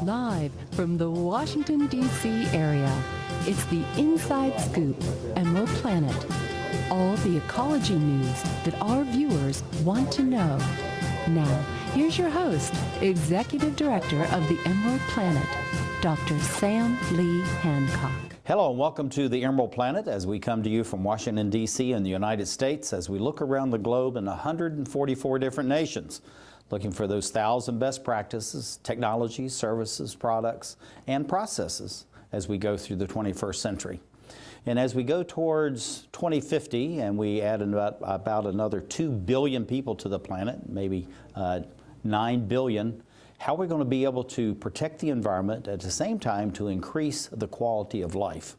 Live from the Washington, D.C. area, it's the Inside Scoop, Emerald Planet. All the ecology news that our viewers want to know. Now, here's your host, Executive Director of the Emerald Planet, Dr. Sam Lee Hancock. Hello and welcome to the Emerald Planet as we come to you from Washington, D.C. in the United States as we look around the globe in 144 different nations, looking for those 1,000 best practices, technologies, services, products, and processes as we go through the 21st century. And as we go towards 2050 and we add about another 2 billion people to the planet, maybe 9 billion, how are we going to be able to protect the environment at the same time to increase the quality of life?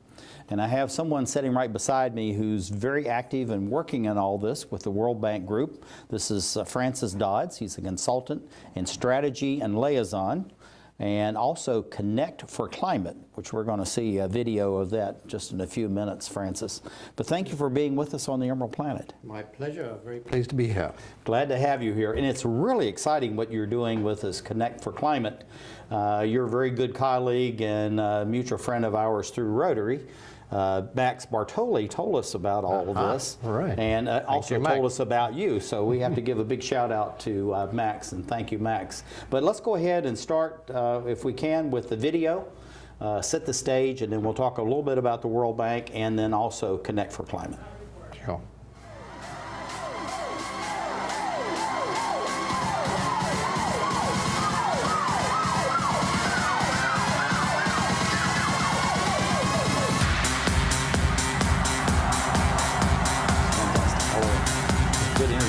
And I have someone sitting right beside me who's very active and working in all this with the World Bank Group. This is Francis Dobbs. He's a consultant in strategy and liaison, and also Connect for Climate, which we're going to see a video of that just in a few minutes, Francis. But thank you for being with us on the Emerald Planet. My pleasure. Very pleased to be here. Glad to have you here. And it's really exciting what you're doing with this Connect for Climate. You're a very good colleague and a mutual friend of ours through Rotary. Max Bartoli told us about all of this, right. And also Max. told us about you. So we have to give a big shout out to Max, and thank you, Max. But let's go ahead and start, if we can, with the video, set the stage, and then we'll talk a little bit about the World Bank and then also Connect for Climate. Sure. Good energy.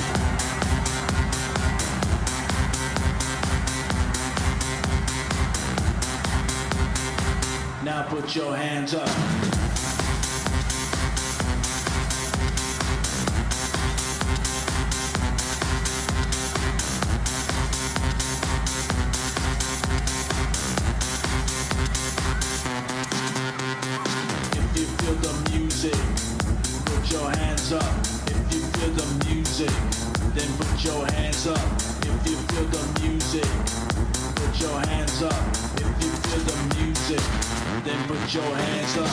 Now put your hands up. If you feel the music, put your hands up. If you feel the music, then put your hands up. If you feel the music, put your hands up. If you feel the music, then put your hands up.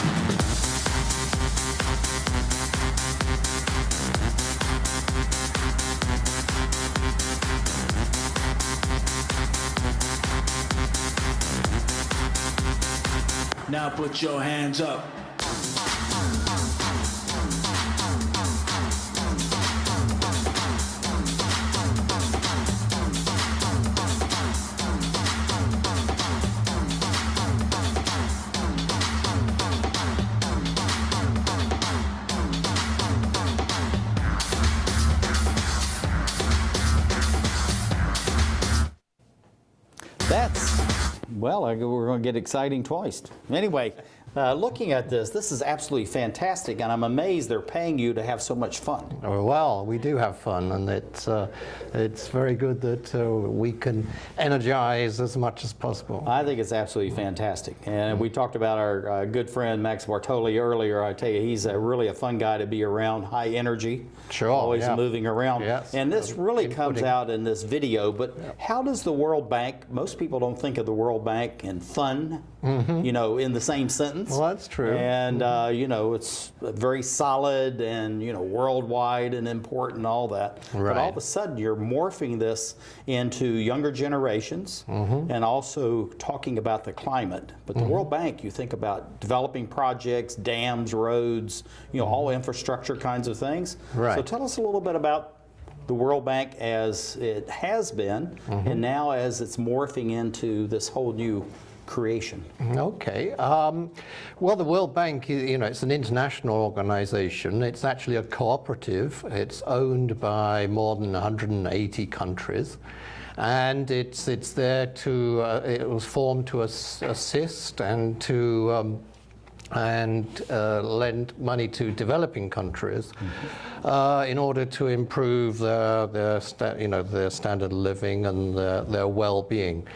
Now put your hands up. Well, we're going to get exciting twice. Anyway, looking at this is absolutely fantastic, and I'm amazed they're paying you to have so much fun. Well, we do have fun, and it's very good that we can energize as much as possible. I think it's absolutely fantastic. And we talked about our good friend Max Bartoli earlier. I tell you, he's really a fun guy to be around, high energy, Sure, always yeah. moving around. Yes. And this really comes out in this video, but how does the World Bank, most people don't think of the World Bank and fun, you know, in the same sentence. Well, that's true. And, you know, it's very solid and, you know, worldwide and important and all that. Right. But all of a sudden, you're morphing this into younger generations and also talking about the climate. But the World Bank, you think about developing projects, dams, roads, you know, all infrastructure kinds of things. Right. So tell us a little bit about the World Bank as it has been and now as it's morphing into this whole new creation. Okay. Well, the World Bank, you know, it's an international organization. It's actually a cooperative. It's owned by more than 180 countries. And it's there to, it was formed to assist and to lend money to developing countries in order to improve their standard of living and their well-being.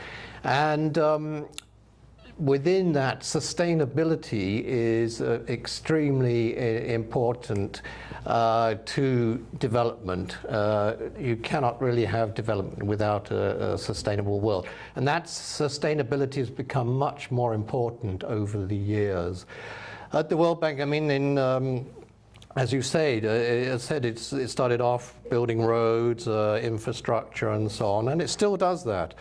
And within that, sustainability is extremely important to development. You cannot really have development without a sustainable world. And that sustainability has become much more important over the years. At the World Bank, I mean, as you said, it started off building roads, infrastructure, and so on, and it still does that.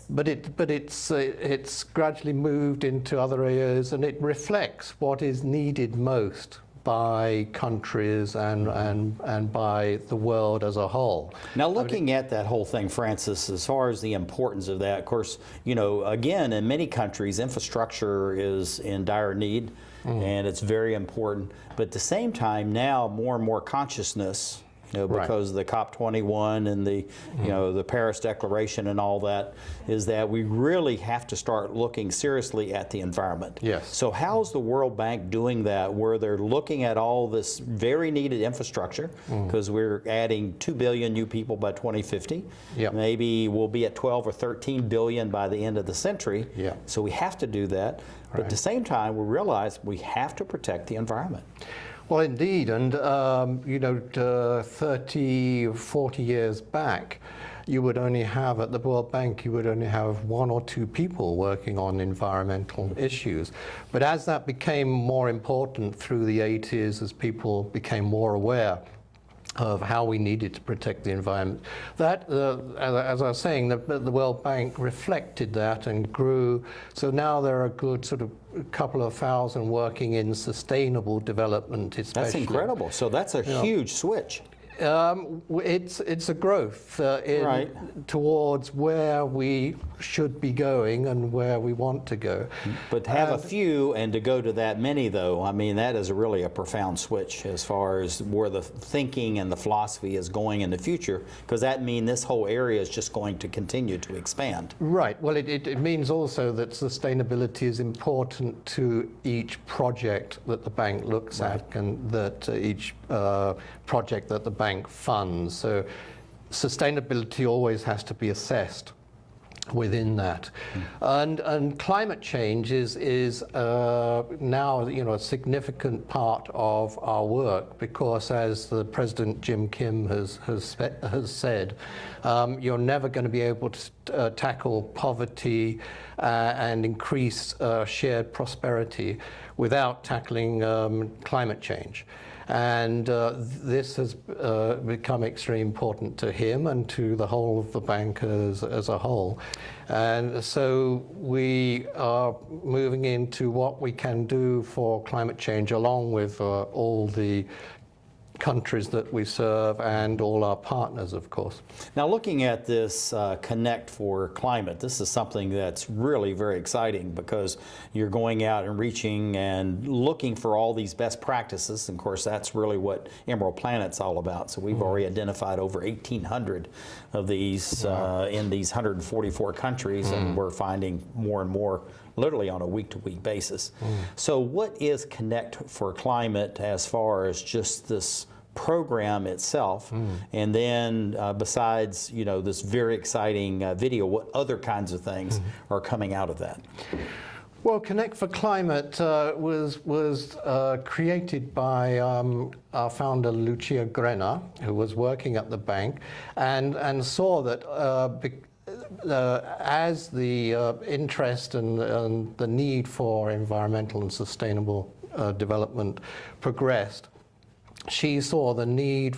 But it's gradually moved into other areas, and it reflects what is needed most by countries and by the world as a whole. Now, looking at that whole thing, Francis, as far as the importance of that, of course, you know, again, in many countries, infrastructure is in dire need, and it's very important. But at the same time, now more and more consciousness, you know, because of the COP21 and the, you know, the Paris Declaration and all that, is that we really have to start looking seriously at the environment. Yes. So how's the World Bank doing that, where they're looking at all this very needed infrastructure, because we're adding 2 billion new people by 2050. Yep. Maybe we'll be at 12 or 13 billion by the end of the century. Yep. So we have to do that. But at the same time, we realize we have to protect the environment. Well, indeed, and you know, 30, 40 years back, you would only have, at the World Bank, you would only have 1 or 2 people working on environmental issues. But as that became more important through the 80s, as people became more aware of how we needed to protect the environment, that, as I was saying, the World Bank reflected that and grew. So now there are a good sort of a couple of thousand working in sustainable development, especially. That's incredible. So that's a huge switch. It's a growth towards where we should be going and where we want to go. But to have a few and to go to that many, though, I mean, that is really a profound switch as far as where the thinking and the philosophy is going in the future, because that means this whole area is just going to continue to expand. Right. Well, it means also that sustainability is important to each project that the bank looks at, and that each project that the bank funds. So sustainability always has to be assessed within that. And climate change is now, you know, a significant part of our work, because as the President Jim Kim has said, you're never going to be able to tackle poverty and increase shared prosperity without tackling climate change. And this has become extremely important to him and to the whole of the bank as a whole. And so we are moving into what we can do for climate change, along with all the countries that we serve and all our partners, of course. Now, looking at this Connect for Climate, this is something that's really very exciting, because you're going out and reaching and looking for all these best practices. And of course, that's really what Emerald Planet's all about. So we've already identified over 1,800 of these in these 144 countries, and we're finding more and more literally on a week-to-week basis. So what is Connect for Climate as far as just this program itself, and then besides, you know, this very exciting video, what other kinds of things are coming out of that? Well, Connect for Climate was created by our founder, Lucia Grenna, who was working at the bank, and saw that as the interest and the need for environmental and sustainable development progressed, she saw the need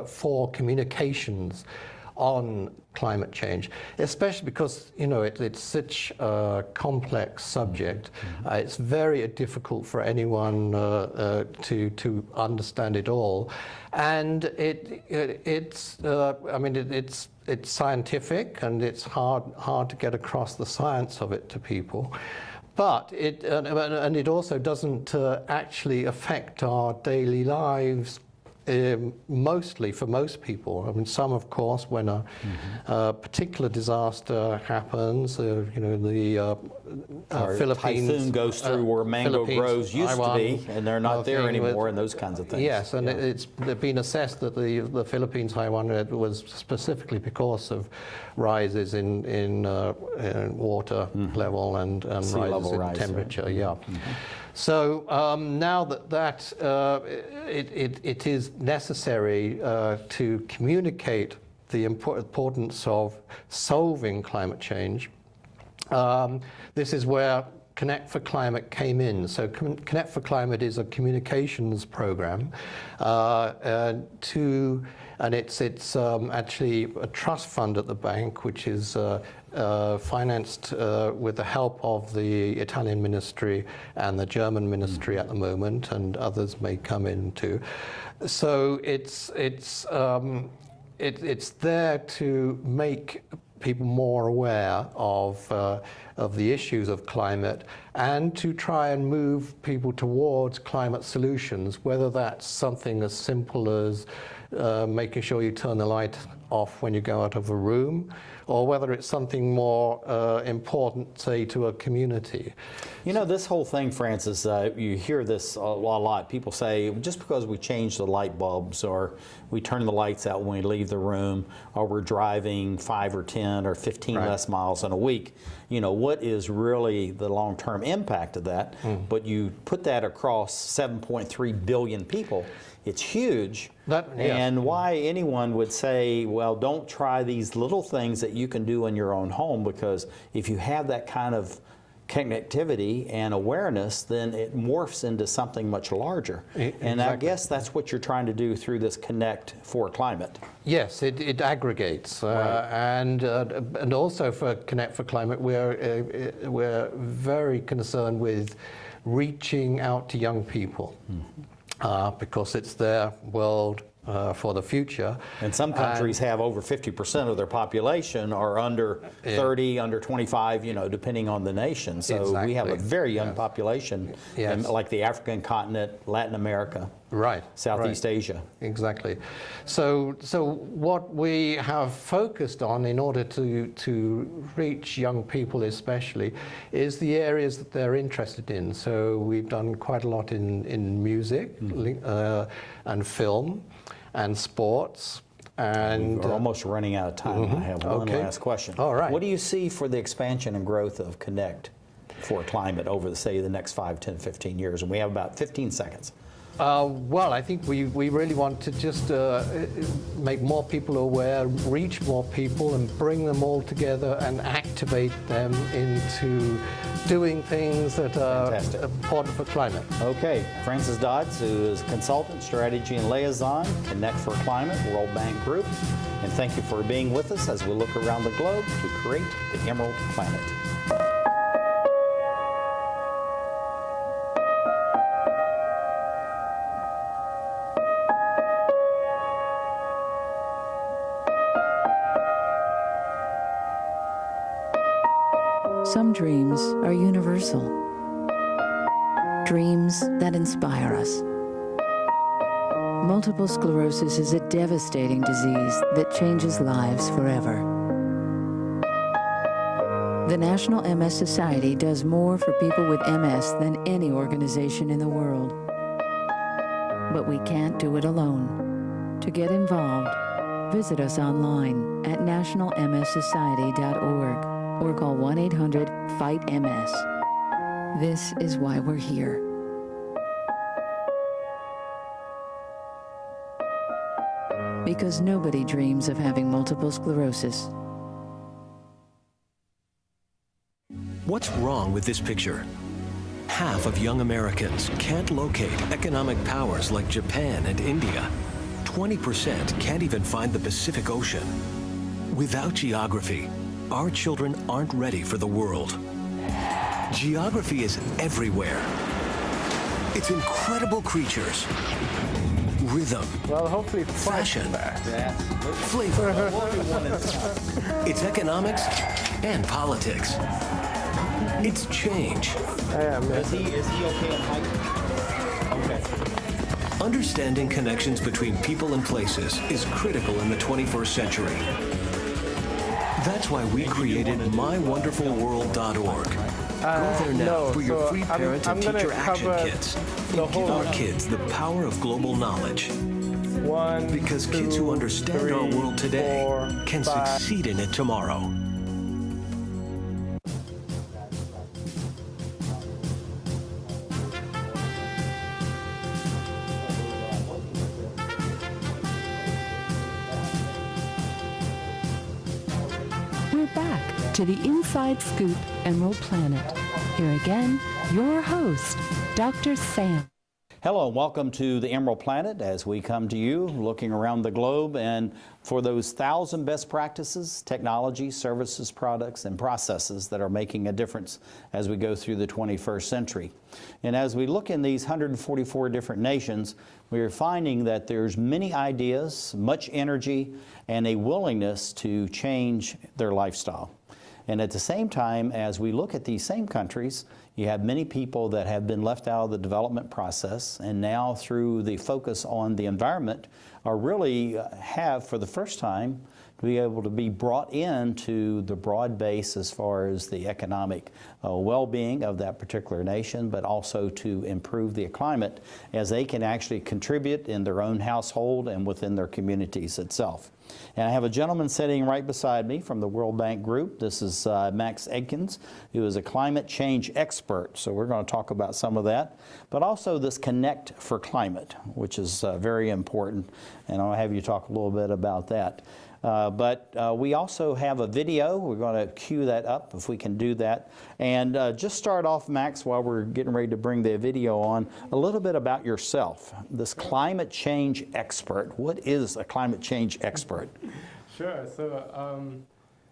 for communications on climate change, especially because, you know, it's such a complex subject. It's very difficult for anyone to understand it all, and it's scientific, and it's hard to get across the science of it to people. But it also doesn't actually affect our daily lives mostly for most people. I mean, some, of course, when a particular disaster happens, the Philippines typhoon goes through where mango groves used to be, and they're not there anymore, and those kinds of things. Yes, and it's been assessed that the Philippines Taiwan was specifically because of rises in water level and rises in temperature. Right? Yeah. So now that it is necessary to communicate the importance of solving climate change, this is where Connect for Climate came in. So Connect for Climate is a communications program and it's actually a trust fund at the bank, which is financed with the help of the Italian ministry and the German ministry at the moment, and others may come in too. So it's there to make people more aware of the issues of climate and to try and move people towards climate solutions, whether that's something as simple as making sure you turn the light off when you go out of a room, or whether it's something more important, say, to a community. You know, this whole thing, Francis, you hear this a lot. People say, just because we change the light bulbs, or we turn the lights out when we leave the room, or we're driving 5 or 10 or 15 less miles in a week, you know, what is really the long-term impact of that? But you put that across 7.3 billion people, it's huge. And why anyone would say, well, don't try these little things that you can do in your own home, because if you have that kind of connectivity and awareness, then it morphs into something much larger. And I guess that's what you're trying to do through this Connect for Climate. Yes, it aggregates, and also for Connect for Climate, we're very concerned with reaching out to young people. Because it's their world for the future. And some countries have over 50% of their population are under 30, under 25, you know, depending on the nation. So we have a very young population, in, like the African continent, Latin America, Southeast Asia. Exactly. So what we have focused on in order to reach young people especially is the areas that they're interested in. So we've done quite a lot in music and film and sports. And we're almost running out of time. I have one last question. All right. What do you see for the expansion and growth of Connect for Climate over the next 5, 10, 15 years? And we have about 15 seconds. Well, I think we really want to just make more people aware, reach more people, and bring them all together and activate them into doing things that are important for climate. Okay, Francis Dobbs, who is Consultant, Strategy and Liaison, Connect for Climate, World Bank Group. And thank you for being with us as we look around the globe to create the Emerald Planet. Some dreams are universal, dreams that inspire us. Multiple sclerosis is a devastating disease that changes lives forever. The National MS Society does more for people with MS than any organization in the world. But we can't do it alone. To get involved, visit us online at nationalmssociety.org. or call 1-800-FIGHT-MS. This is why we're here. Because nobody dreams of having multiple sclerosis. What's wrong with this picture? Half of young Americans can't locate economic powers like Japan and India. 20% can't even find the Pacific Ocean. Without geography, our children aren't ready for the world. Geography is everywhere. It's incredible creatures, rhythm, fashion, flavor. It's economics and politics. It's change. Is he okay on height? Okay. Understanding connections between people and places is critical in the 21st century. That's why we created mywonderfulworld.org. Go there now for your free parent and teacher action kits. Give our kids the power of global knowledge. Because kids who understand our world today can succeed in it tomorrow. We're back to the Inside Scoop Emerald Planet. Here again, your host, Dr. Sam. Hello and welcome to the Emerald Planet as we come to you looking around the globe and for those 1,000 best practices, technology, services, products, and processes that are making a difference as we go through the 21st century. And as we look in these 144 different nations, we are finding that there's many ideas, much energy, and a willingness to change their lifestyle. And at the same time, as we look at these same countries, you have many people that have been left out of the development process, and now through the focus on the environment are really have for the first time to be able to be brought into the broad base as far as the economic well-being of that particular nation, but also to improve the climate as they can actually contribute in their own household and within their communities itself. And I have a gentleman sitting right beside me from the World Bank Group. This is Max Edkins, who is a climate change expert. So we're going to talk about some of that, but also this Connect for Climate, which is very important. And I'll have you talk a little bit about that. But we also have a video. We're going to cue that up if we can do that. And just start off, Max, while we're getting ready to bring the video on, a little bit about yourself. This climate change expert. What is a climate change expert? Sure. So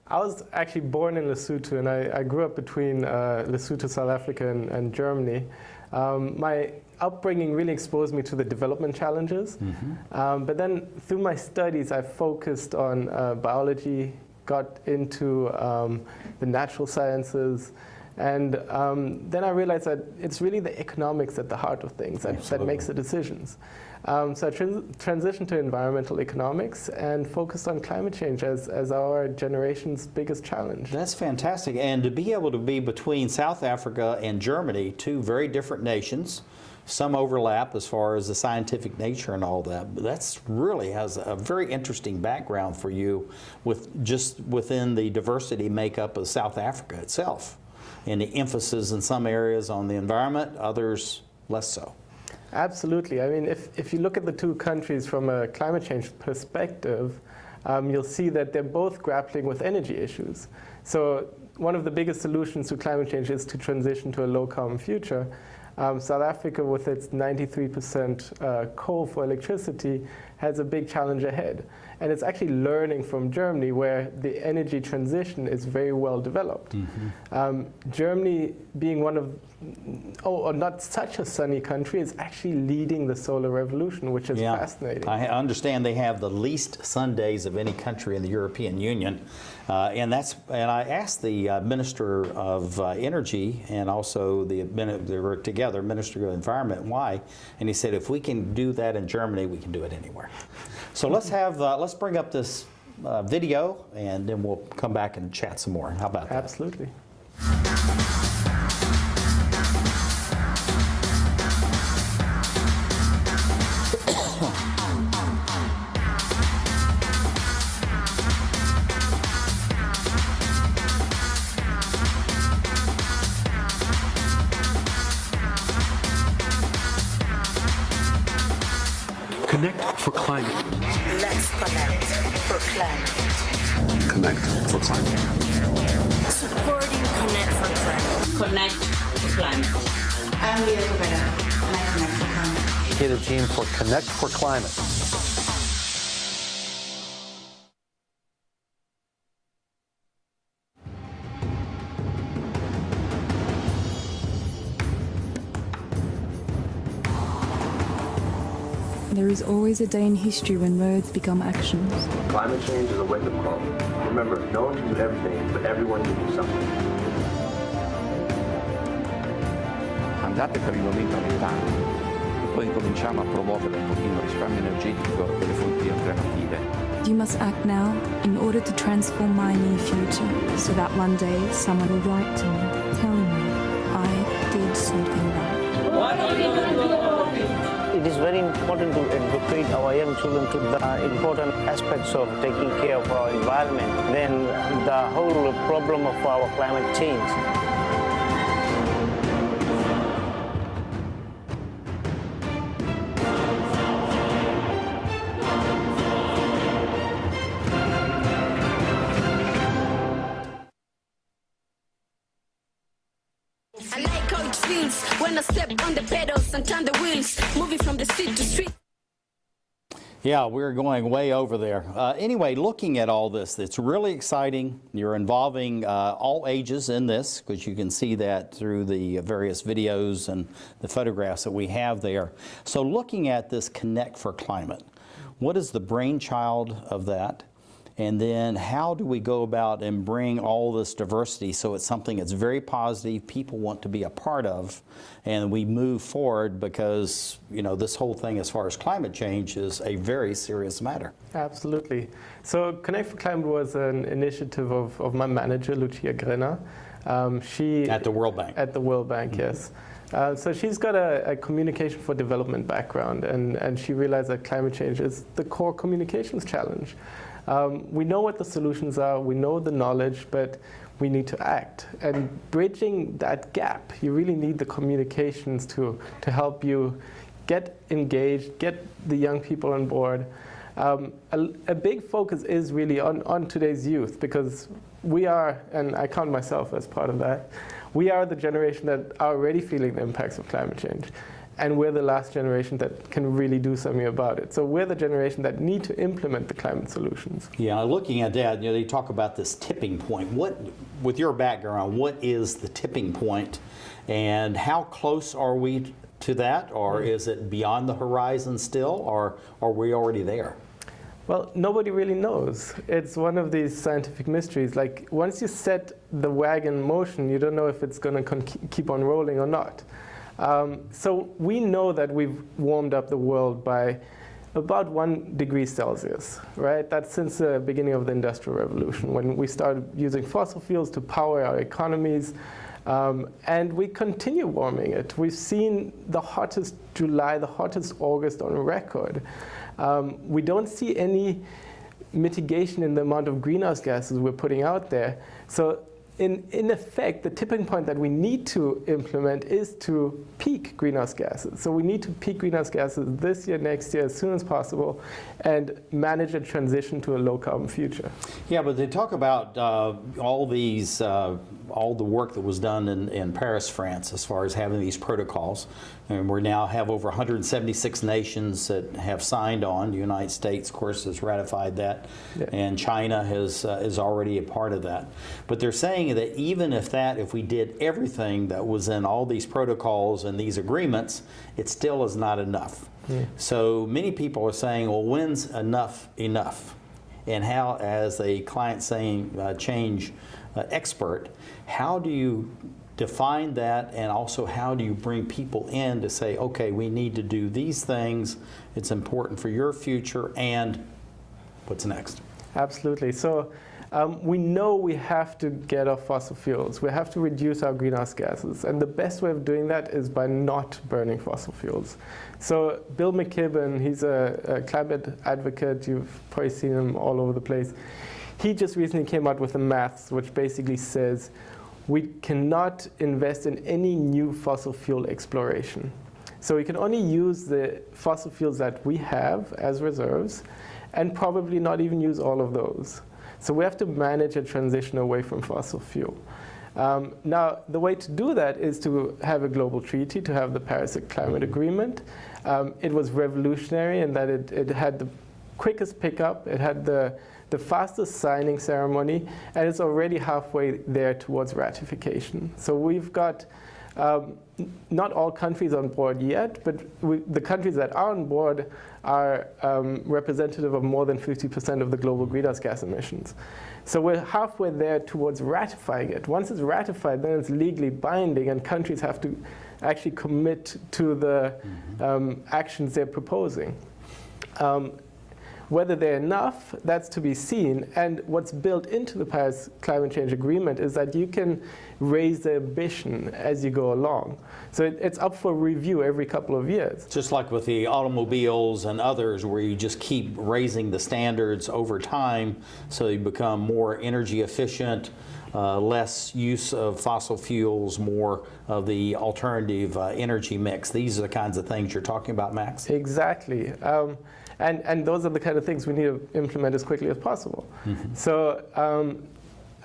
I was actually born in Lesotho, and I grew up between Lesotho, South Africa, and Germany. My upbringing really exposed me to the development challenges. But then through my studies, I focused on biology, got into the natural sciences, and then I realized that it's really the economics at the heart of things that makes the decisions. So I transitioned to environmental economics and focused on climate change as our generation's biggest challenge. That's fantastic. And to be able to be between South Africa and Germany, two very different nations, some overlap as far as the scientific nature and all that, but that's really has a very interesting background for you with just within the diversity makeup of South Africa itself, and the emphasis in some areas on the environment, others less so. Absolutely. I mean, if you look at the two countries from a climate change perspective, you'll see that they're both grappling with energy issues. So one of the biggest solutions to climate change is to transition to a low-carbon future. South Africa, with its 93% coal for electricity, has a big challenge ahead. And it's actually learning from Germany, where the energy transition is very well developed. Germany, being one of, not such a sunny country, is actually leading the solar revolution, which is fascinating. I understand they have the least sun days of any country in the European Union. And I asked the Minister of Energy and also they were together, Minister of Environment, why? And he said, if we can do that in Germany, we can do it anywhere. So let's bring up this video, and then we'll come back and chat some more. How about that? Absolutely. Connect for Climate. Let's connect for climate. Connect for Climate. Supporting Connect for Climate. Connect for Climate. I'm Lucia, and I connect for climate. Here the team for Connect for Climate. There is always a day in history when words become actions. Climate change is a wake-up call. Remember, no one can do everything, but everyone can do something. Andate per il momento a metà. poi cominciamo a promuovere un pochino il risparmio energetico e le fonti alternative. You must act now in order to transform my near future, so that one day someone will write to me, telling me I did something right. It is very important to educate our young children to the important aspects of taking care of our environment, then the whole problem of our climate change. I like how it feels when I step on the pedals and turn the wheels, moving from the street to street. Yeah, we're going way over there. Anyway, looking at all this, it's really exciting. You're involving all ages in this, because you can see that through the various videos and the photographs that we have there. So looking at this Connect for Climate, what is the brainchild of that? And then how do we go about and bring all this diversity so it's something that's very positive, people want to be a part of, and we move forward, because, you know, this whole thing as far as climate change is a very serious matter. Absolutely. So Connect for Climate was an initiative of my manager, Lucia Grenna. She at the World Bank. At the World Bank, yes. So she's got a communication for development background, and she realized that climate change is the core communications challenge. We know what the solutions are, we know the knowledge, but we need to act. And bridging that gap, you really need the communications to help you get engaged, get the young people on board. A big focus is really on today's youth, because we are, and I count myself as part of that, we are the generation that are already feeling the impacts of climate change. And we're the last generation that can really do something about it. So we're the generation that need to implement the climate solutions. Yeah, looking at that, you know, they talk about this tipping point. What, with your background, what is the tipping point, and how close are we to that, or is it beyond the horizon still, or are we already there? Well, nobody really knows. It's one of these scientific mysteries. Like, once you set the wagon in motion, you don't know if it's going to keep on rolling or not. So we know that we've warmed up the world by about 1 degree Celsius, right? That's since the beginning of the Industrial Revolution, when we started using fossil fuels to power our economies, and we continue warming it. We've seen the hottest July, the hottest August on record. We don't see any mitigation in the amount of greenhouse gases we're putting out there. So in effect, the tipping point that we need to implement is to peak greenhouse gases. So we need to peak greenhouse gases this year, next year, as soon as possible, and manage a transition to a low-carbon future. Yeah, but they talk about all the work that was done in Paris, France, as far as having these protocols. And we now have over 176 nations that have signed on. The United States, of course, has ratified that, yeah. And China is already a part of that. But they're saying that even if we did everything that was in all these protocols and these agreements, it still is not enough. Yeah. So many people are saying, well, when's enough enough? And how, as a climate change expert, how do you define that, and also how do you bring people in to say, okay, we need to do these things, it's important for your future, and what's next? Absolutely. So we know we have to get off fossil fuels. We have to reduce our greenhouse gases. And the best way of doing that is by not burning fossil fuels. So Bill McKibben, he's a climate advocate. You've probably seen him all over the place. He just recently came out with the maths, which basically says we cannot invest in any new fossil fuel exploration. So we can only use the fossil fuels that we have as reserves, and probably not even use all of those. So we have to manage a transition away from fossil fuel. Now, the way to do that is to have a global treaty, to have the Paris Climate Agreement. It was revolutionary in that it had the quickest pickup, it had the fastest signing ceremony, and it's already halfway there towards ratification. So we've got not all countries on board yet, but the countries that are on board are representative of more than 50% of the global greenhouse gas emissions. So we're halfway there towards ratifying it. Once it's ratified, then it's legally binding, and countries have to actually commit to the actions they're proposing. Whether they're enough, that's to be seen. And what's built into the Paris Climate Change Agreement is that you can raise the ambition as you go along. So it's up for review every couple of years. Just like with the automobiles and others, where you just keep raising the standards over time so you become more energy efficient, less use of fossil fuels, more of the alternative energy mix. These are the kinds of things you're talking about, Max? Exactly. And those are the kind of things we need to implement as quickly as possible. So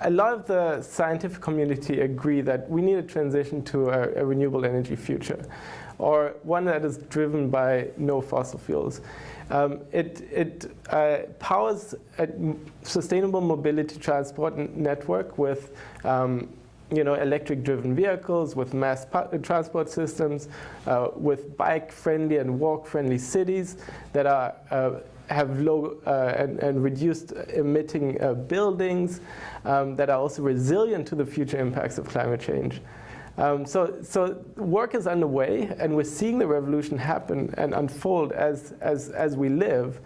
a lot of the scientific community agree that we need a transition to a renewable energy future, or one that is driven by no fossil fuels. It powers a sustainable mobility transport network with electric-driven vehicles, with mass transport systems, with bike-friendly and walk-friendly cities that have low and reduced emitting buildings, that are also resilient to the future impacts of climate change. So work is underway, and we're seeing the revolution happen and unfold as we live.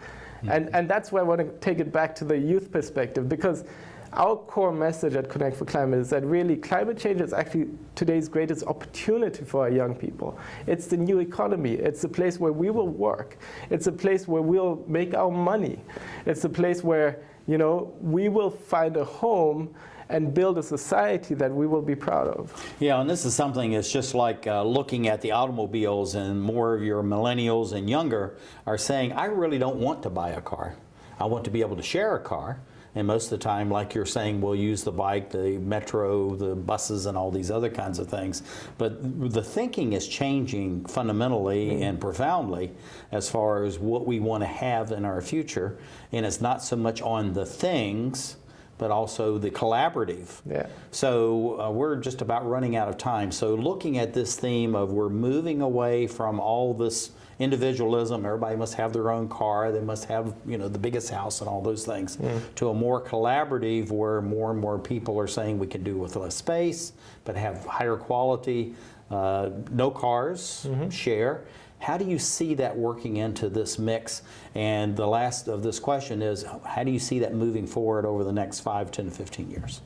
And that's why I want to take it back to the youth perspective, because our core message at Connect for Climate is that really climate change is actually today's greatest opportunity for our young people. It's the new economy. It's a place where we will work. It's a place where we'll make our money. It's a place where, we will find a home and build a society that we will be proud of. Yeah, and this is something that's just like looking at the automobiles, and more of your millennials and younger are saying, I really don't want to buy a car. I want to be able to share a car. And most of the time, like you're saying, we'll use the bike, the metro, the buses, and all these other kinds of things. But the thinking is changing fundamentally and profoundly as far as what we want to have in our future. And it's not so much on the things, but also the collaborative. Yeah. So we're just about running out of time. So looking at this theme of we're moving away from all this individualism, everybody must have their own car, they must have the biggest house and all those things, to a more collaborative where more and more people are saying we can do with less space, but have higher quality, no cars, share. How do you see that working into this mix? And the last of this question is, how do you see that moving forward over the next 5, 10, 15 years?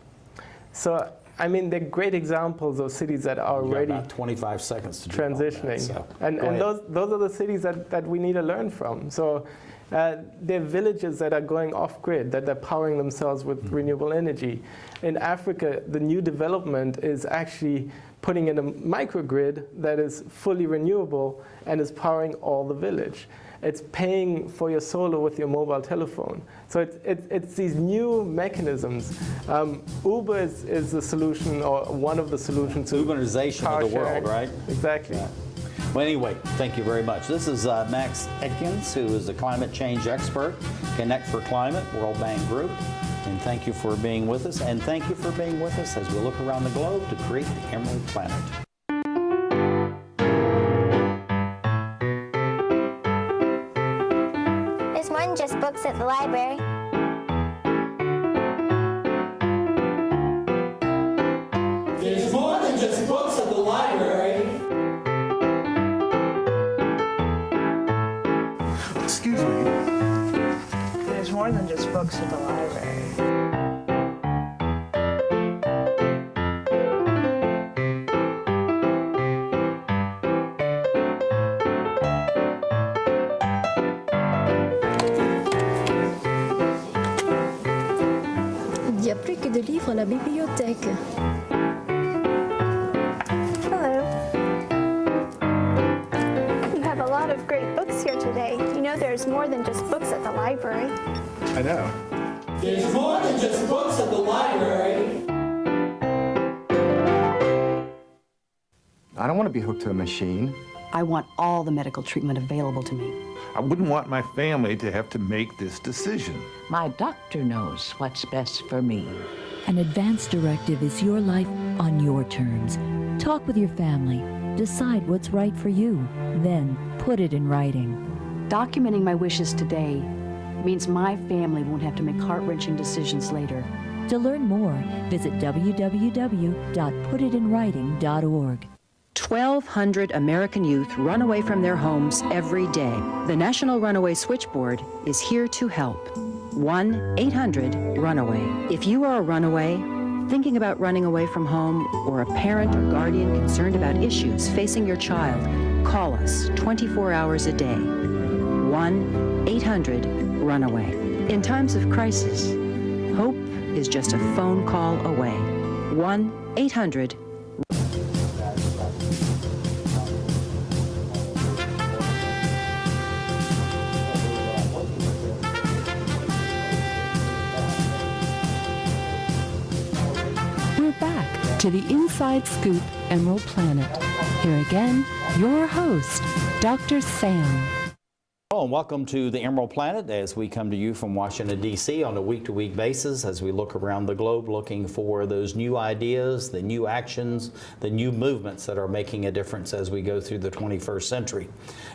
So, I mean, they're great examples of cities that are already about 25 seconds to transitioning. So and those are the cities that we need to learn from. So they're villages that are going off-grid, that are powering themselves with renewable energy. In Africa, the new development is actually putting in a microgrid that is fully renewable and is powering all the village. It's paying for your solar with your mobile telephone. So it's these new mechanisms. Uber is the solution, or one of the solutions to Uberization of the world, right? Exactly. Yeah. Well, anyway, thank you very much. This is Max Edkins, who is a climate change expert, Connect for Climate, World Bank Group. And thank you for being with us. And thank you for being with us as we look around the globe to create the Emerald Planet. There's more than just books at the library. There's more than just books at the library. Excuse me. There's more than just books at the library. Il y a plus que de livres à la bibliothèque. Hello. You have a lot of great books here today. You know there's more than just books at the library. I know. There's more than just books at the library. I don't want to be hooked to a machine. I want all the medical treatment available to me. I wouldn't want my family to have to make this decision. My doctor knows what's best for me. An advance directive is your life on your terms. Talk with your family. Decide what's right for you. Then put it in writing. Documenting my wishes today means my family won't have to make heart-wrenching decisions later. To learn more, visit www.putitinwriting.org. 1,200 American youth run away from their homes every day. The National Runaway Switchboard is here to help. 1-800-RUNAWAY. If you are a runaway, thinking about running away from home, or a parent or guardian concerned about issues facing your child, call us 24 hours a day. 1-800-RUNAWAY. In times of crisis, hope is just a phone call away. 1-800-RUNAWAY. To the Inside Scoop Emerald Planet. Here again, your host, Dr. Sam. Hello and welcome to the Emerald Planet as we come to you from Washington, D.C. on a week-to-week basis as we look around the globe looking for those new ideas, the new actions, the new movements that are making a difference as we go through the 21st century.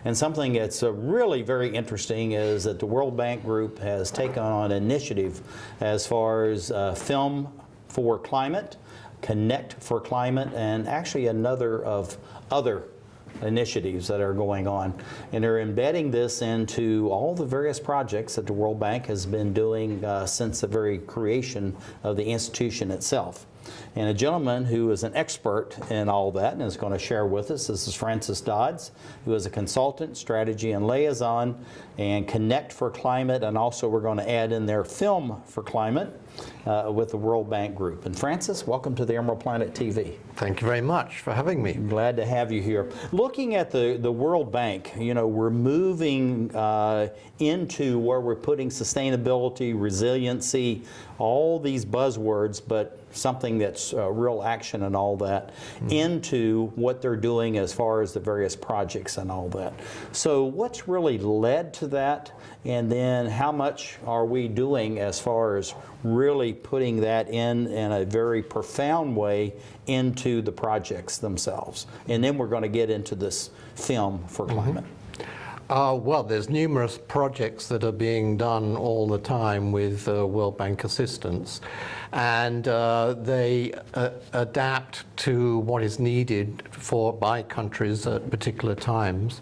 And something that's really very interesting is that the World Bank Group has taken on an initiative as far as Film for Climate, Connect for Climate, and actually another of other initiatives that are going on. And they're embedding this into all the various projects that the World Bank has been doing since the very creation of the institution itself. And a gentleman who is an expert in all that and is going to share with us, this is Francis Dobbs, who is a consultant, strategy and liaison, and Connect for Climate, and also we're going to add in there Film for Climate with the World Bank Group. And Francis, welcome to the Emerald Planet TV. Thank you very much for having me. Glad to have you here. Looking at the World Bank, you know, we're moving into where we're putting sustainability, resiliency, all these buzzwords, but something that's real action and all that into what they're doing as far as the various projects and all that. So what's really led to that, and then how much are we doing as far as really putting that in a very profound way into the projects themselves? And then we're going to get into this Film for Climate. Well, there's numerous projects that are being done all the time with World Bank assistance, and they adapt to what is needed by countries at particular times.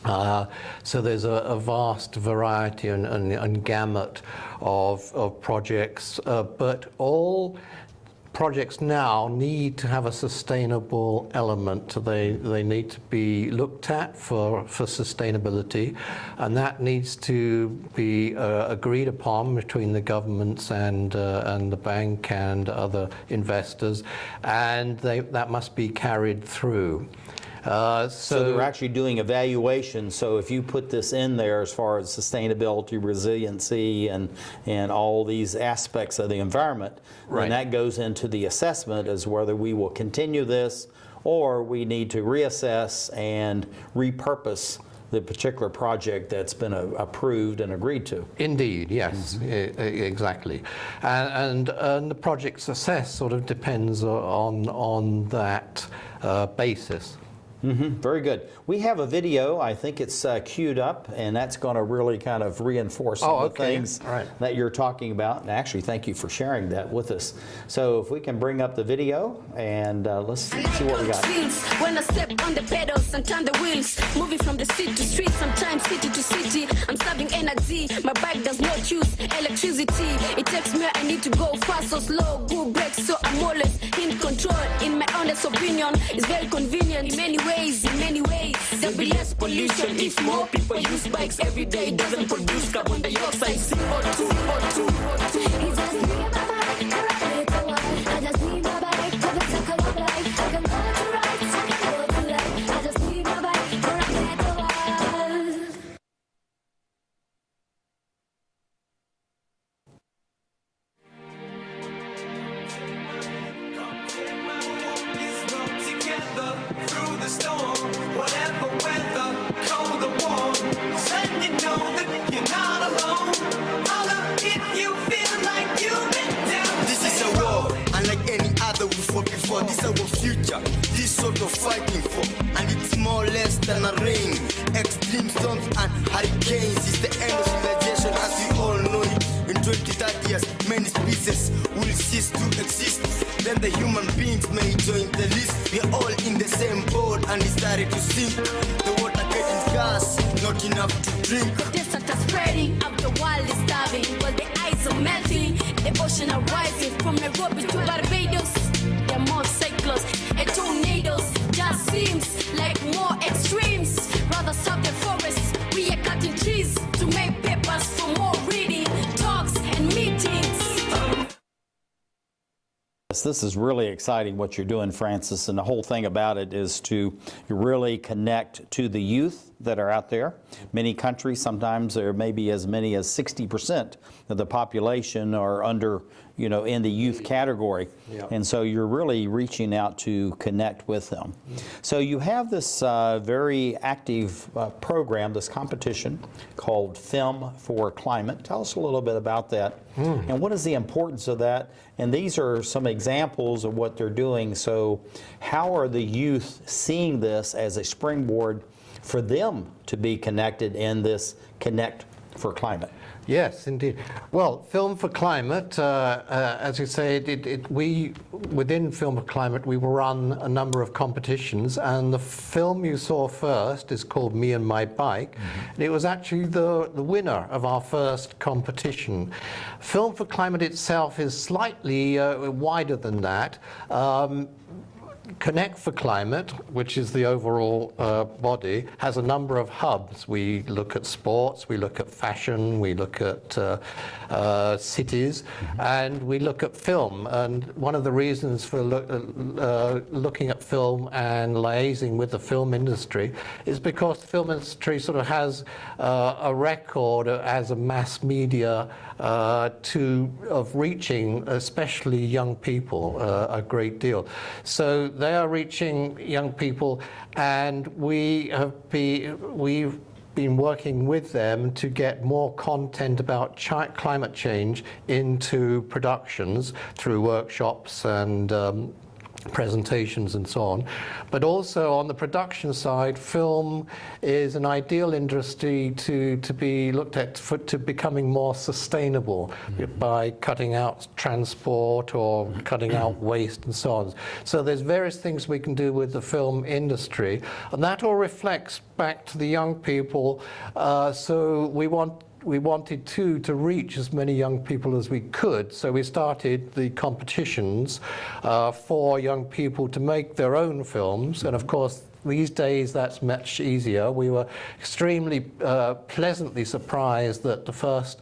So there's a vast variety and gamut of projects, but all projects now need to have a sustainable element. They need to be looked at for sustainability, and that needs to be agreed upon between the governments and the bank and other investors, and that must be carried through. So they're actually doing evaluation. So if you put this in there as far as sustainability, resiliency, and all these aspects of the environment, then that goes into the assessment as whether we will continue this or we need to reassess and repurpose the particular project that's been approved and agreed to. Indeed, yes, exactly. And the project success sort of depends on that basis. Very good. We have a video, I think it's queued up, and that's going to really kind of reinforce some of the things that you're talking about. And actually, thank you for sharing that with us. So if we can bring up the video, and let's see what we got. When I step on the pedals and turn the wheels, moving from the street to street, sometimes city to city, I'm serving energy. My bike does not use electricity. It takes me, I need to go fast or slow, good brakes, so I'm always in control. In my honest opinion, it's very convenient in many ways. In many ways, there'll be less pollution if more people use bikes every day. It doesn't produce carbon dioxide, CO2, CO2. It's just me and my bike, I just need my bike for the circle of life. I can go to right, I can go to left. I just need my bike for a better world. Through the storm, whatever weather, cold or warm, let you know that you're not alone. Holler if you feel like you've been down. This is a war, unlike any other we fought before. This is our future, this sort of fighting for, and it's more or less than a rain. Extreme storms and hurricanes is the end of civilization as we all know it. In 20-30 years, many species will cease to exist. Then the human beings may join the list. We're all in the same boat. ready to sink. The water getting scarce, not enough to drink. The desert are spreading, out the world is starving, while the ice are melting. The ocean are rising from Nairobi to Barbados. There are more cyclones and tornadoes. Just seems like more extremes. Rather stop the forests. We are cutting trees to make papers for more reading, talks and meetings. This is really exciting what you're doing, Francis, and the whole thing about it is to really connect to the youth that are out there. Many countries, sometimes there may be as many as 60% of the population are under, in the youth category. Yeah. And so you're really reaching out to connect with them. So you have this very active program, this competition called Film for Climate. Tell us a little bit about that. And what is the importance of that? And these are some examples of what they're doing. So how are the youth seeing this as a springboard for them to be connected in this Connect for Climate? Yes, indeed. Well, Film for Climate, as you say, within Film for Climate, we run a number of competitions, and the film you saw first is called Me and My Bike. And it was actually the winner of our first competition. Film for Climate itself is slightly wider than that. Connect for Climate, which is the overall body, has a number of hubs. We look at sports, we look at fashion, we look at cities, and we look at film. And one of the reasons for looking at film and liaising with the film industry is because the film industry sort of has a record as a mass media of reaching especially young people a great deal. So they are reaching young people, and we've been working with them to get more content about climate change into productions through workshops and presentations and so on. But also on the production side, film is an ideal industry to be looked at to becoming more sustainable by cutting out transport or cutting out waste and so on. So there's various things we can do with the film industry, and that all reflects back to the young people. So we wanted to reach as many young people as we could, so we started the competitions for young people to make their own films, and of course these days that's much easier. We were extremely pleasantly surprised that the first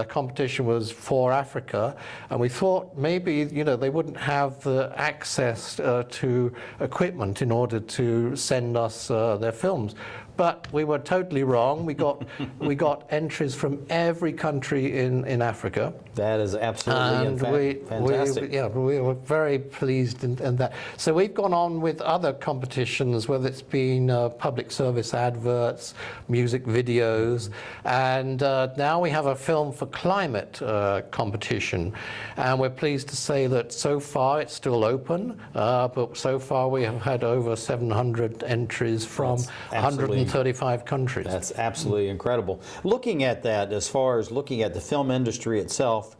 competition was for Africa, and we thought maybe they wouldn't have the access to equipment in order to send us their films. But we were totally wrong. We got entries from every country in Africa. That is absolutely fantastic. We were very pleased in that. So we've gone on with other competitions, whether it's been public service adverts, music videos, and now we have a Film for Climate competition. And we're pleased to say that so far it's still open, but so far we have had over 700 entries from 135 countries. That's absolutely incredible. Looking at that, as far as looking at the film industry itself,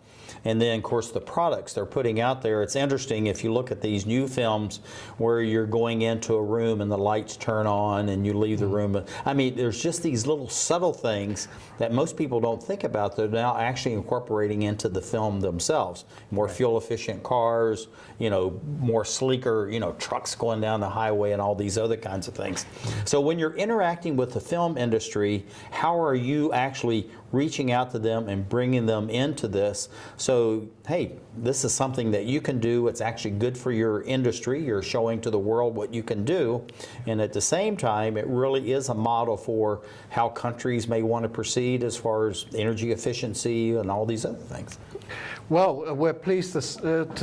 and then, of course, the products they're putting out there, it's interesting if you look at these new films where you're going into a room and the lights turn on and you leave the room. I mean, there's just these little subtle things that most people don't think about that are now actually incorporating into the film themselves. More fuel-efficient cars, more sleeker, trucks going down the highway and all these other kinds of things. So when you're interacting with the film industry, how are you actually reaching out to them and bringing them into this? So, hey, this is something that you can do. It's actually good for your industry. You're showing to the world what you can do. And at the same time, it really is a model for how countries may want to proceed as far as energy efficiency and all these other things. Well, we're pleased to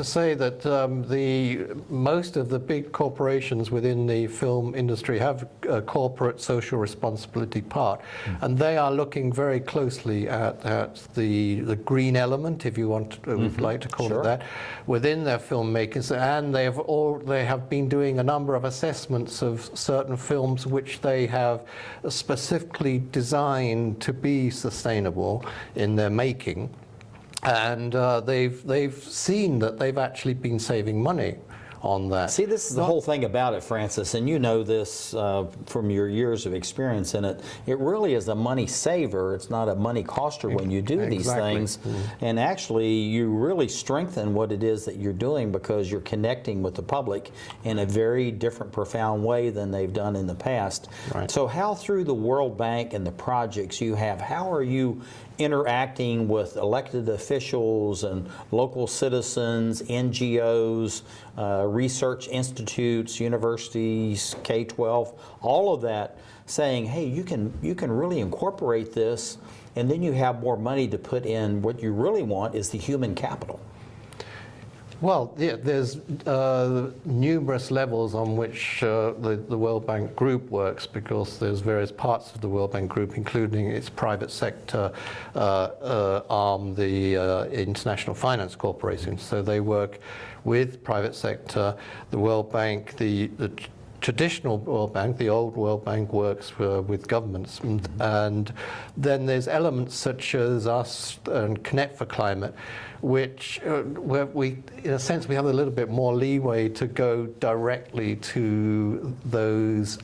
say that most of the big corporations within the film industry have a corporate social responsibility part, and they are looking very closely at the green element, if you would like to call it that, within their filmmakers, and they have been doing a number of assessments of certain films which they have specifically designed to be sustainable in their making. And they've seen that they've actually been saving money on that. See, this is the whole thing about it, Francis, and you know this from your years of experience in it. It really is a money saver. It's not a money coster when you do these things. And actually, you really strengthen what it is that you're doing because you're connecting with the public in a very different, profound way than they've done in the past. So how through the World Bank and the projects you have, how are you interacting with elected officials and local citizens, NGOs, research institutes, universities, K-12, all of that, saying, hey, you can really incorporate this, and then you have more money to put in. What you really want is the human capital. Well, yeah, there's numerous levels on which the World Bank Group works, because there's various parts of the World Bank Group, including its private sector arm, the International Finance Corporation. So they work with private sector, the World Bank, the traditional World Bank, the old World Bank, works with governments. And then there's elements such as us and Connect for Climate, which where we, in a sense, we have a little bit more leeway to go directly to those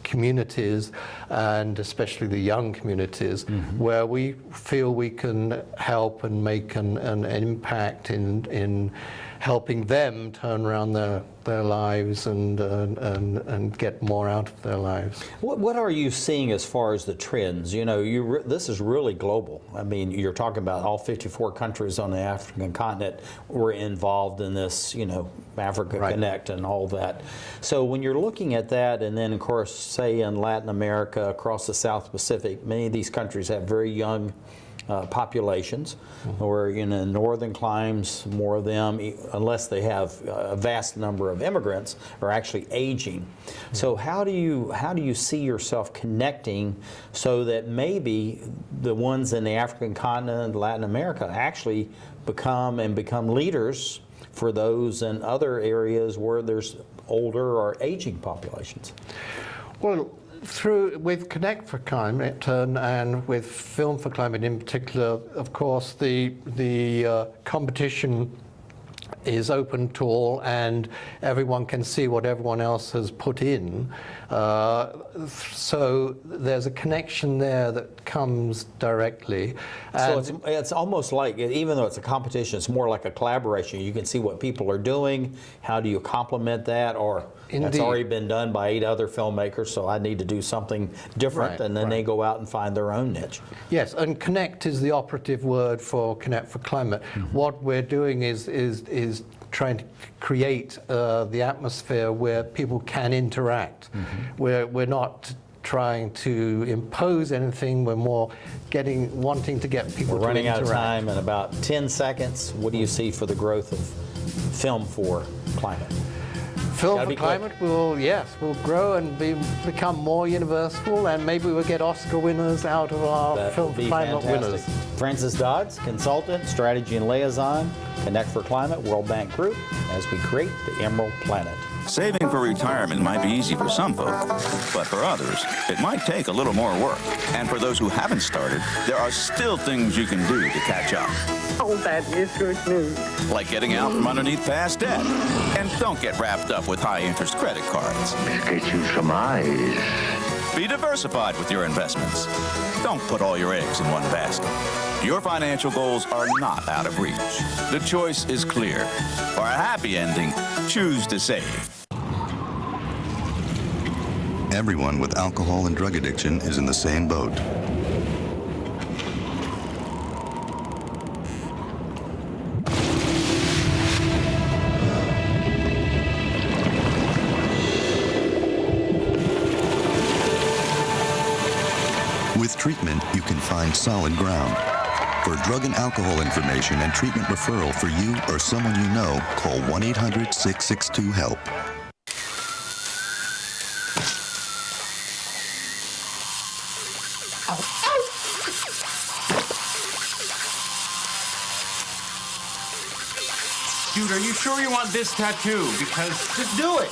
communities, and especially the young communities, where we feel we can help and make an impact in helping them turn around their lives and get more out of their lives. What are you seeing as far as the trends? You know, this is really global. I mean, you're talking about all 54 countries on the African continent were involved in this, you know, Africa Connect and all that. So when you're looking at that, and then of course, say in Latin America, across the South Pacific, many of these countries have very young populations, or in the northern climes, more of them, unless they have a vast number of immigrants, are actually aging. So how do you see yourself connecting so that maybe the ones in the African continent, Latin America, actually become leaders for those in other areas where there's older or aging populations? Well, with Connect for Climate and with Film for Climate in particular, of course, the competition is open to all, and everyone can see what everyone else has put in. So there's a connection there that comes directly. So it's almost like, even though it's a competition, it's more like a collaboration. You can see what people are doing. How do you complement that? Or it's already been done by 8 other filmmakers, so I need to do something different, and then they go out and find their own niche. Yes, and connect is the operative word for Connect for Climate. What we're doing is trying to create the atmosphere where people can interact. We're not trying to impose anything. We're more wanting to get people to interact. We're running out of time in about 10 seconds. What do you see for the growth of Film for Climate? Film for Climate will grow and become more universal, and maybe we'll get Oscar winners out of our Film for Climate winners. Francis Dobbs, consultant, strategy and liaison, Connect for Climate, World Bank Group, as we create the Emerald Planet. Saving for retirement might be easy for some folk, but for others, it might take a little more work. And for those who haven't started, there are still things you can do to catch up. Oh, that is good news. Like getting out from underneath past debt. And don't get wrapped up with high-interest credit cards. Get you some eyes. Be diversified with your investments. Don't put all your eggs in one basket. Your financial goals are not out of reach. The choice is clear. For a happy ending, choose to save. Everyone with alcohol and drug addiction is in the same boat. With treatment, you can find solid ground. For drug and alcohol information and treatment referral for you or someone you know, call 1-800-662-HELP. Dude, are you sure you want this tattoo? Because just do it.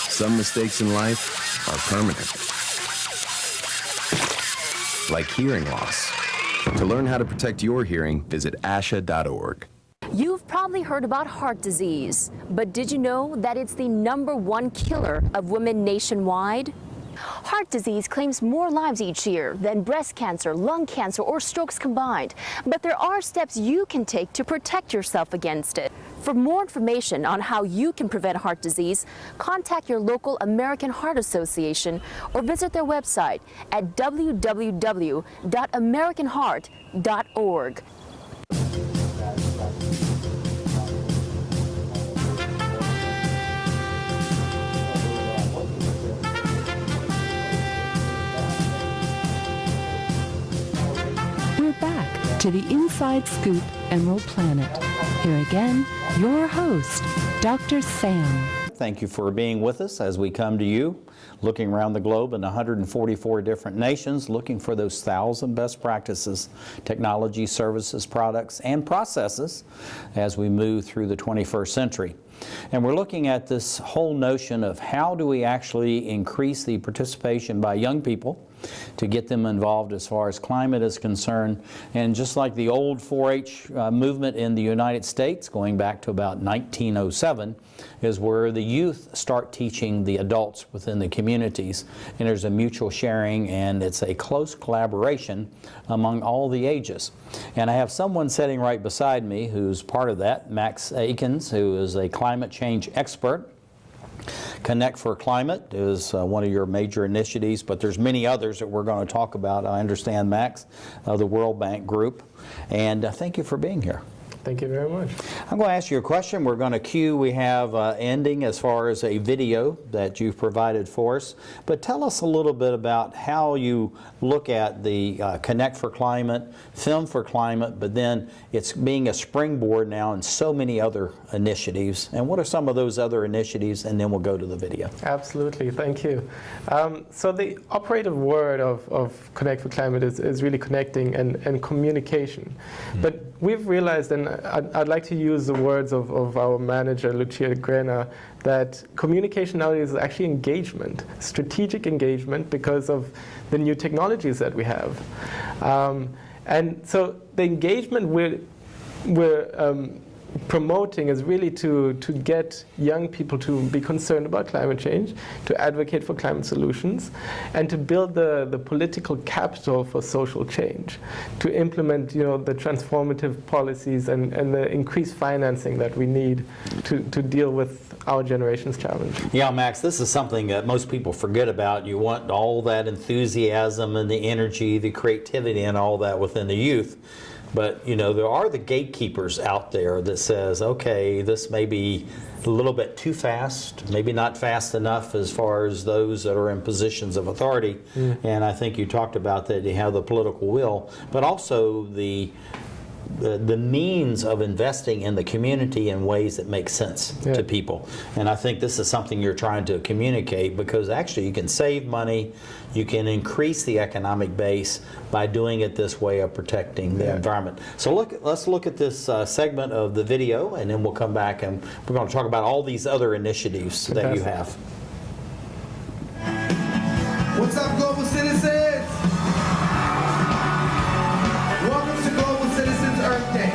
Some mistakes in life are permanent. Like hearing loss. To learn how to protect your hearing, visit asha.org. You've probably heard about heart disease, but did you know that it's the #1 killer of women nationwide? Heart disease claims more lives each year than breast cancer, lung cancer, or strokes combined. But there are steps you can take to protect yourself against it. For more information on how you can prevent heart disease, contact your local American Heart Association or visit their website at www.americanheart.org. Back to the Inside Scoop Emerald Planet. Here again, your host, Dr. Sam. Thank you for being with us as we come to you, looking around the globe in 144 different nations, looking for those 1,000 best practices, technology, services, products, and processes as we move through the 21st century. And we're looking at this whole notion of how do we actually increase the participation by young people to get them involved as far as climate is concerned. And just like the old 4-H movement in the United States, going back to about 1907, is where the youth start teaching the adults within the communities. And there's a mutual sharing, and it's a close collaboration among all the ages. And I have someone sitting right beside me who's part of that, Max Edkins, who is a climate change expert. Connect for Climate is one of your major initiatives, but there's many others that we're going to talk about. I understand, Max, the World Bank Group, and thank you for being here. Thank you very much. I'm going to ask you a question. We're going to cue, we have ending as far as a video that you've provided for us, but tell us a little bit about how you look at the Connect for Climate, Film for Climate, but then it's being a springboard now in so many other initiatives. And what are some of those other initiatives? And then we'll go to the video. Absolutely, thank you. So the operative word of Connect for Climate is really connecting and communication. But we've realized, and I'd like to use the words of our manager, Lucia, Grenna, that communication nowadays is actually engagement, strategic engagement, because of the new technologies that we have. And so the engagement we're promoting is really to get young people to be concerned about climate change, to advocate for climate solutions, and to build the political capital for social change, to implement the transformative policies and the increased financing that we need to deal with our generation's challenge. Yeah, Max, this is something that most people forget about. You want all that enthusiasm and the energy, the creativity and all that within the youth. But, there are the gatekeepers out there that says, okay, this may be a little bit too fast, maybe not fast enough as far as those that are in positions of authority. And I think you talked about that you have the political will, but also the means of investing in the community in ways that make sense to people. And I think this is something you're trying to communicate, because actually you can save money, you can increase the economic base by doing it this way of protecting the environment. So let's look at this segment of the video, and then we'll come back and we're going to talk about all these other initiatives that you have. What's up, global citizens? Welcome to Global Citizens Earth Day.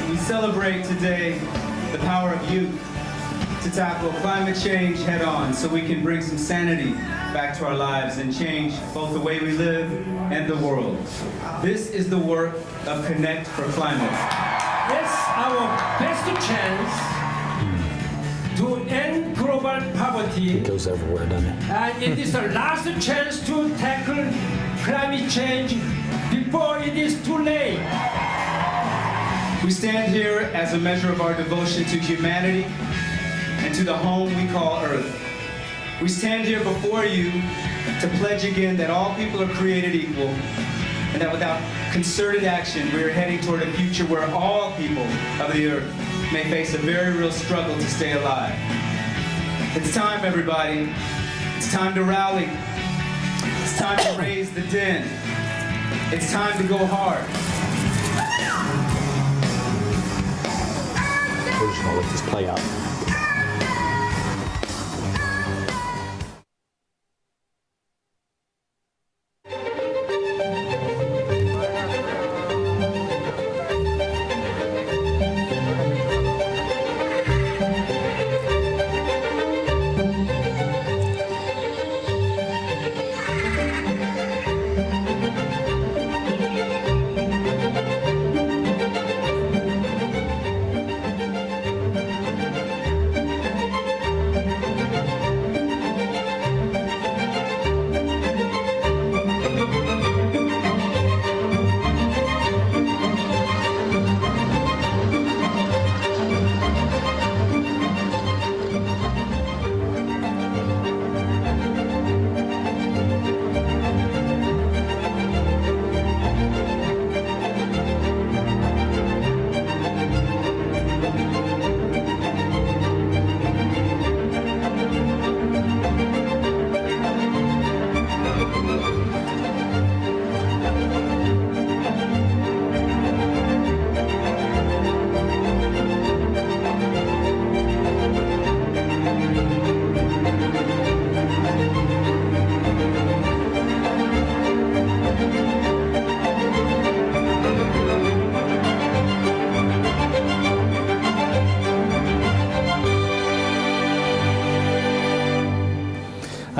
We celebrate today the power of youth to tackle climate change head on, so we can bring some sanity back to our lives and change both the way we live and the world. This is the work of Connect for Climate. It's our best chance to end global poverty. It goes everywhere, doesn't it? And it is the last chance to tackle climate change before it is too late. We stand here as a measure of our devotion to humanity and to the home we call Earth. We stand here before you to pledge again that all people are created equal, and that without concerted action, we are heading toward a future where all people of the Earth may face a very real struggle to stay alive. It's time, everybody. It's time to rally. It's time to raise the din. It's time to go hard. We're just going to let this play out.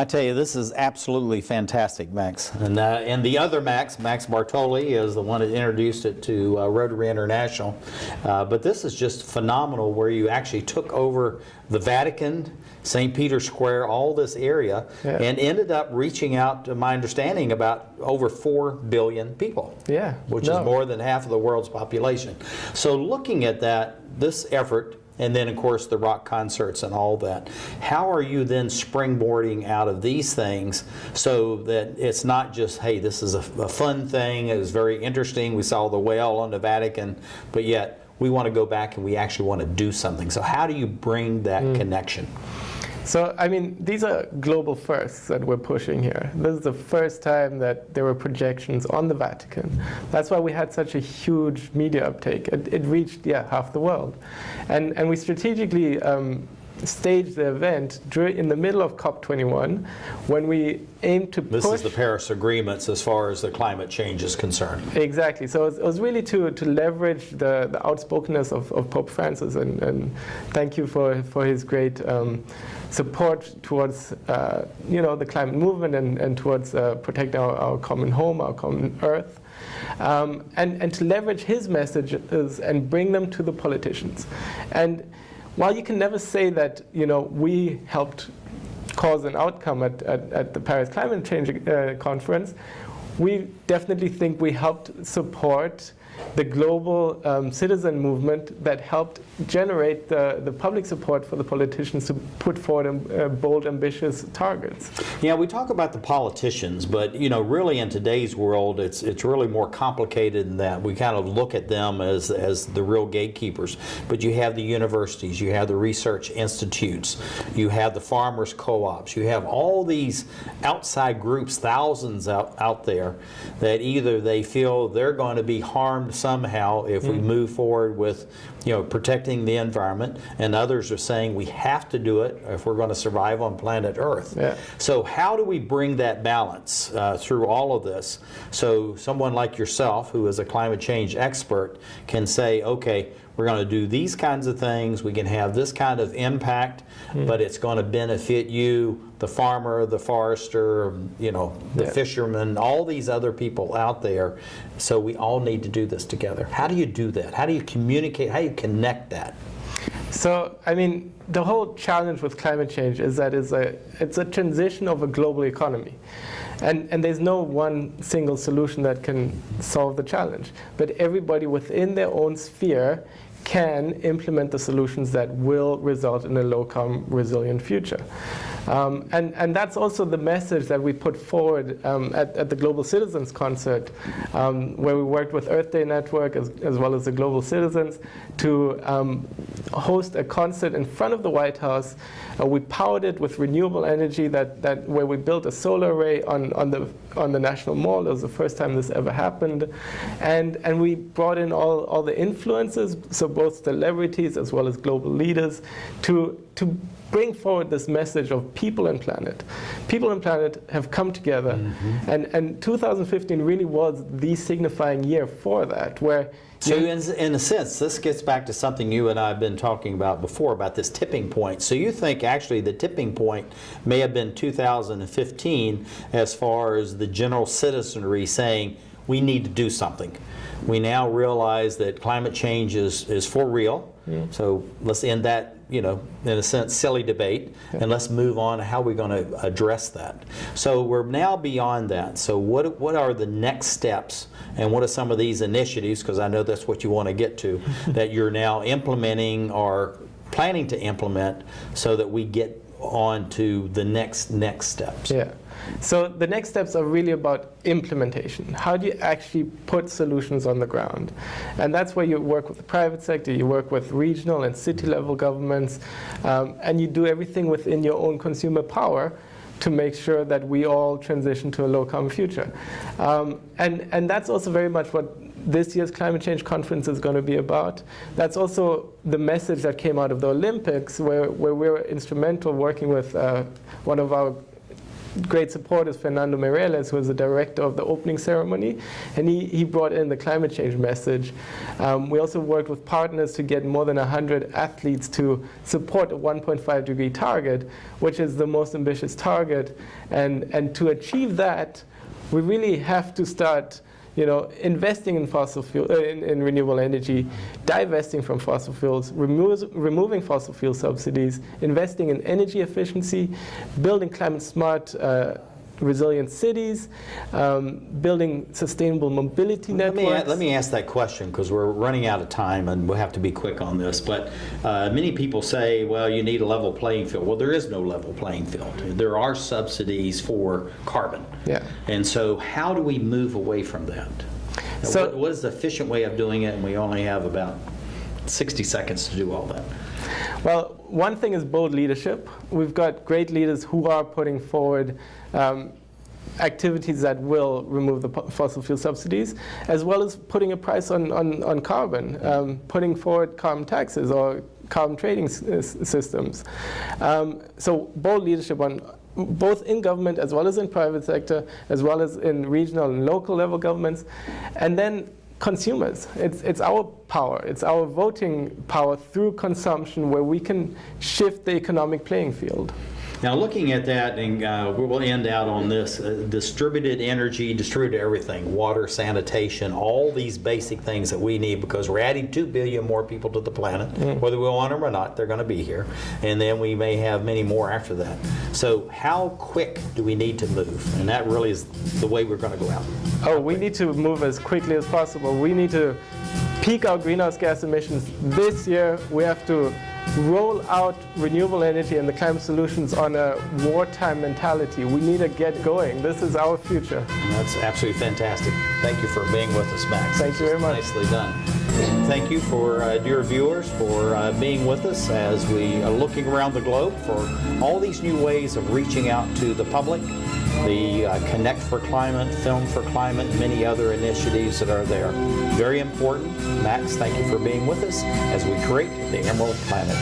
I tell you, this is absolutely fantastic, Max. And the other Max Bartoli, is the one that introduced it to Rotary International. But this is just phenomenal, where you actually took over the Vatican, St. Peter's Square, all this area, and ended up reaching out, to my understanding, about over 4 billion people, which is more than half of the world's population. So looking at that, this effort, and then of course the rock concerts and all that, how are you then springboarding out of these things so that it's not just, hey, this is a fun thing, it was very interesting, we saw the whale on the Vatican, but yet we want to go back and we actually want to do something. So how do you bring that connection? So, I mean, these are global firsts that we're pushing here. This is the first time that there were projections on the Vatican. That's why we had such a huge media uptake. It reached, half the world. And we strategically staged the event in the middle of COP21, when we aimed to push... This is the Paris Agreements as far as the climate change is concerned. Exactly. So it was really to leverage the outspokenness of Pope Francis, and thank you for his great support towards the climate movement and towards protecting our common home, our common earth. And to leverage his messages and bring them to the politicians. And while you can never say that we helped cause an outcome at the Paris Climate Change Conference, we definitely think we helped support the global citizen movement that helped generate the public support for the politicians to put forward bold, ambitious targets. Yeah, we talk about the politicians, but really in today's world, it's really more complicated than that. We kind of look at them as the real gatekeepers. But you have the universities, you have the research institutes, you have the farmers co-ops, you have all these outside groups, thousands out there, that either they feel they're going to be harmed somehow if we move forward with protecting the environment, and others are saying we have to do it if we're going to survive on planet Earth. So how do we bring that balance through all of this, so someone like yourself, who is a climate change expert, can say, okay, we're going to do these kinds of things, we can have this kind of impact, but it's going to benefit you, the farmer, the forester, the fisherman, all these other people out there. So we all need to do this together. How do you do that? How do you communicate? How do you connect that? So, I mean, the whole challenge with climate change is that it's a transition of a global economy. And there's no one single solution that can solve the challenge. But everybody within their own sphere can implement the solutions that will result in a low-carbon resilient future. And that's also the message that we put forward at the Global Citizens Concert, where we worked with Earth Day Network as well as the Global Citizens to host a concert in front of the White House. We powered it with renewable energy where we built a solar array on the National Mall. It was the first time this ever happened. And we brought in all the influencers, so both celebrities as well as global leaders, to bring forward this message of people and planet. People and planet have come together, and 2015 really was the signifying year for that, where so in a sense, this gets back to something you and I have been talking about before, about this tipping point. So you think actually the tipping point may have been 2015 as far as the general citizenry saying, we need to do something. We now realize that climate change is for real. So let's end that, in a sense, silly debate, and let's move on to how we're going to address that. So we're now beyond that. So what are the next steps, and what are some of these initiatives, because I know that's what you want to get to, that you're now implementing or planning to implement, so that we get on to the next steps? Yeah. So the next steps are really about implementation. How do you actually put solutions on the ground? And that's where you work with the private sector, you work with regional and city level governments, and you do everything within your own consumer power to make sure that we all transition to a low carbon future. And that's also very much what this year's climate change conference is going to be about. That's also the message that came out of the Olympics, where we were instrumental working with one of our great support is Fernando Mireles, who was the director of the opening ceremony, and he brought in the climate change message. We also worked with partners to get more than 100 athletes to support a 1.5 degree target, which is the most ambitious target. And to achieve that, we really have to start investing in fossil fuel, in renewable energy, divesting from fossil fuels, removing fossil fuel subsidies, investing in energy efficiency, building climate smart, resilient cities, building sustainable mobility networks. Let me ask that question, because we're running out of time and we'll have to be quick on this. But many people say, well, you need a level playing field. Well, there is no level playing field. There are subsidies for carbon. Yeah. And so how do we move away from that? So, what is the efficient way of doing it? And we only have about 60 seconds to do all that. Well, one thing is bold leadership. We've got great leaders who are putting forward activities that will remove the fossil fuel subsidies, as well as putting a price on carbon, putting forward carbon taxes or carbon trading systems. So bold leadership on both in government as well as in private sector, as well as in regional and local level governments. And then consumers. It's our power. It's our voting power through consumption where we can shift the economic playing field. Now, looking at that, and we will end out on this, distributed energy, distributed everything, water, sanitation, all these basic things that we need, because we're adding 2 billion more people to the planet. Whether we want them or not, they're going to be here. And then we may have many more after that. So how quick do we need to move? And that really is the way we're going to go out. Oh, we need to move as quickly as possible. We need to peak our greenhouse gas emissions this year. We have to roll out renewable energy and the climate solutions on a wartime mentality. We need to get going. This is our future. That's absolutely fantastic. Thank you for being with us, Max. Thank you very much. Nicely done. Thank you for dear viewers for being with us as we are looking around the globe for all these new ways of reaching out to the public. The Connect for Climate, Film for Climate, and many other initiatives that are there. Very important. Max, thank you for being with us as we create the Emerald Planet.